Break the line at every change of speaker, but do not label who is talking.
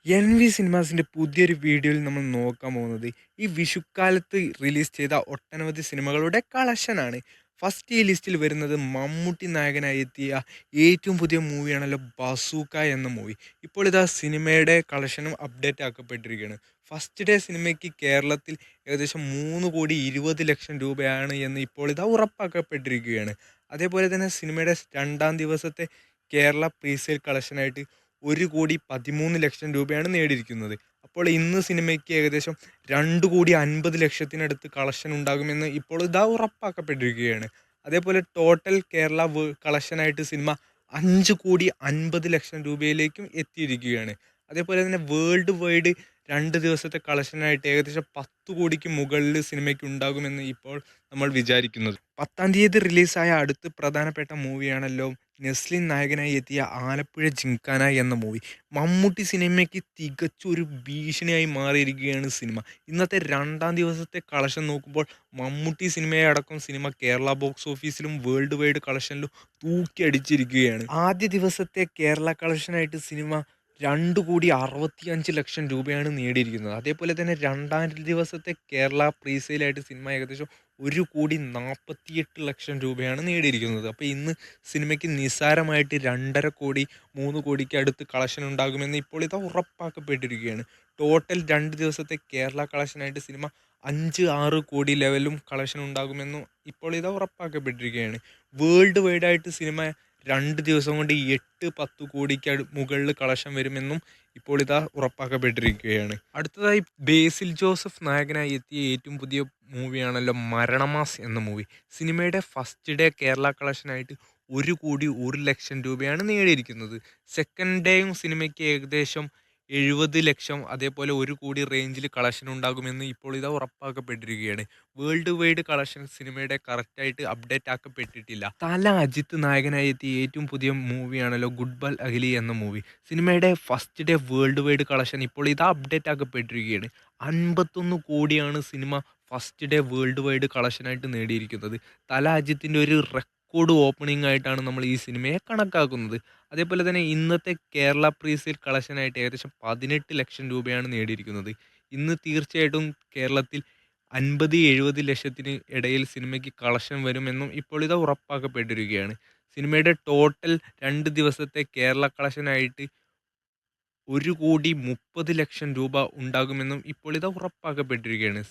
N V സിനിമാസിൻ്റെ പുതിയൊരു വീഡിയോയിൽ നമ്മൾ നോക്കാൻ പോകുന്നത് ഈ വിഷുക്കാലത്ത് റിലീസ് ചെയ്ത ഒട്ടനവധി സിനിമകളുടെ കളക്ഷനാണ്. ഫസ്റ്റ് ഈ ലിസ്റ്റിൽ വരുന്നത് മമ്മൂട്ടി നായകനായി എത്തിയ ഏറ്റവും പുതിയ മൂവിയാണല്ലോ ബസൂക്ക എന്ന മൂവി. ഇപ്പോൾ ഇതാ സിനിമയുടെ കളക്ഷനും അപ്ഡേറ്റ് ആക്കപ്പെട്ടിരിക്കുകയാണ്. ഫസ്റ്റ് ഡേ സിനിമയ്ക്ക് കേരളത്തിൽ ഏകദേശം 3,20,00,000 രൂപയാണ് എന്ന് ഇപ്പോൾ ഇതാ ഉറപ്പാക്കപ്പെട്ടിരിക്കുകയാണ്. അതേപോലെ തന്നെ സിനിമയുടെ രണ്ടാം ദിവസത്തെ കേരള പ്രീസെയിൽ കളക്ഷനായിട്ട് 1,13,00,000 രൂപയാണ് നേടിയിരിക്കുന്നത്. അപ്പോൾ ഇന്ന് സിനിമയ്ക്ക് ഏകദേശം 2,50,00,000 കളക്ഷൻ ഉണ്ടാകുമെന്ന് ഇപ്പോൾ ഇതാ ഉറപ്പാക്കപ്പെട്ടിരിക്കുകയാണ്. അതേപോലെ ടോട്ടൽ കേരള കളക്ഷനായിട്ട് സിനിമ 5,50,00,000 രൂപയിലേക്കും എത്തിയിരിക്കുകയാണ്. അതേപോലെ തന്നെ വേൾഡ് വൈഡ് 2 ദിവസത്തെ കളക്ഷനായിട്ട് ഏകദേശം 10 കോടിക്ക് മുകളിൽ സിനിമയ്ക്ക് ഉണ്ടാകുമെന്ന് ഇപ്പോൾ നമ്മൾ വിചാരിക്കുന്നത്. 10-ാം തീയതി റിലീസായ അടുത്ത പ്രധാനപ്പെട്ട മൂവിയാണല്ലോ നെസ്ലിൻ നായകനായി എത്തിയ ആലപ്പുഴ ജിംഖാന എന്ന മൂവി. മമ്മൂട്ടി സിനിമയ്ക്ക് തികച്ചൊരു ഭീഷണിയായി മാറിയിരിക്കുകയാണ് സിനിമ. ഇന്നത്തെ രണ്ടാം ദിവസത്തെ കളക്ഷൻ നോക്കുമ്പോൾ മമ്മൂട്ടി സിനിമയെ അടക്കം സിനിമ കേരള ബോക്സ് ഓഫീസിലും വേൾഡ് വൈഡ് കളക്ഷനിലും തൂക്കി അടിച്ചിരിക്കുകയാണ്. ആദ്യ ദിവസത്തെ കേരള കളക്ഷനായിട്ട് സിനിമ 2,65,00,000 രൂപയാണ് നേടിയിരിക്കുന്നത്. അതേപോലെ തന്നെ രണ്ടാം ദിവസത്തെ കേരള പ്രീസെയിലായിട്ട് സിനിമ ഏകദേശം 1,48,00,000 രൂപയാണ് നേടിയിരിക്കുന്നത്. അപ്പോൾ ഇന്ന് സിനിമയ്ക്ക് നിസ്സാരമായിട്ട് 2,50 കോടി 3 കോടിക്ക് അടുത്ത് കളക്ഷൻ ഉണ്ടാകുമെന്ന് ഇപ്പോൾ ഇത് ഉറപ്പാക്കപ്പെട്ടിരിക്കുകയാണ്. ടോട്ടൽ 2 ദിവസത്തെ കേരള കളക്ഷനായിട്ട് സിനിമ 5-6 കോടി ലെവലും കളക്ഷൻ ഉണ്ടാകുമെന്നും ഇപ്പോൾ ഇത് ഉറപ്പാക്കപ്പെട്ടിരിക്കുകയാണ്. വേൾഡ് വൈഡായിട്ട് സിനിമ 2 ദിവസം കൊണ്ട് 8-10 കോടിക്ക് മുകളിൽ കളക്ഷൻ വരുമെന്നും ഇപ്പോൾ ഇതാ ഉറപ്പാക്കപ്പെട്ടിരിക്കുകയാണ്. അടുത്തതായി ബേസിൽ ജോസഫ് നായകനായി എത്തിയ ഏറ്റവും പുതിയ മൂവിയാണല്ലോ മരണമാസ് എന്ന മൂവി. സിനിമയുടെ ഫസ്റ്റ് ഡേ കേരള കളക്ഷനായിട്ട് 1,01,00,000 രൂപയാണ് നേടിയിരിക്കുന്നത്. സെക്കൻഡ് ഡേയും സിനിമയ്ക്ക് ഏകദേശം 70,00,000 അതേപോലെ 1 കോടി റേഞ്ചിൽ കളക്ഷൻ ഉണ്ടാകുമെന്ന് ഇപ്പോൾ ഇതാ ഉറപ്പാക്കപ്പെട്ടിരിക്കുകയാണ്. വേൾഡ് വൈഡ് കളക്ഷൻ സിനിമയുടെ കറക്റ്റായിട്ട് അപ്ഡേറ്റ് ആക്കപ്പെട്ടിട്ടില്ല. തല അജിത്ത് നായകനായി എത്തിയ ഏറ്റവും പുതിയ മൂവിയാണല്ലോ ഗുഡ് ബൽ അഖിലി എന്ന മൂവി. സിനിമയുടെ first day worldwide collection ഇപ്പോൾ ഇതാ അപ്ഡേറ്റ് ആക്കപ്പെട്ടിരിക്കുകയാണ്. 51 കോടിയാണ് സിനിമ ഫസ്റ്റ് ഡേ വേൾഡ് വൈഡ് കളക്ഷനായിട്ട് നേടിയിരിക്കുന്നത്. തല അജിത്തിൻ്റെ ഒരു റെക്കോർഡ് ഓപ്പണിംഗ് ആയിട്ടാണ് നമ്മൾ ഈ സിനിമയെ കണക്കാക്കുന്നത്. അതേപോലെ തന്നെ ഇന്നത്തെ കേരള പ്രീസെയിൽ കളക്ഷനായിട്ട് ഏകദേശം 18,00,000 രൂപയാണ് നേടിയിരിക്കുന്നത്. ഇന്ന് തീർച്ചയായിട്ടും കേരളത്തിൽ 50-70 ലക്ഷത്തിന് ഇടയിൽ സിനിമയ്ക്ക് കളക്ഷൻ വരുമെന്നും ഇപ്പോൾ ഇത് ഉറപ്പാക്കപ്പെട്ടിരിക്കുകയാണ്. സിനിമയുടെ ടോട്ടൽ 2 ദിവസത്തെ കേരള കളക്ഷനായിട്ട് 1,30,00,000 രൂപ ഉണ്ടാകുമെന്നും ഇപ്പോൾ ഇത് ഉറപ്പാക്കപ്പെട്ടിരിക്കുകയാണ്.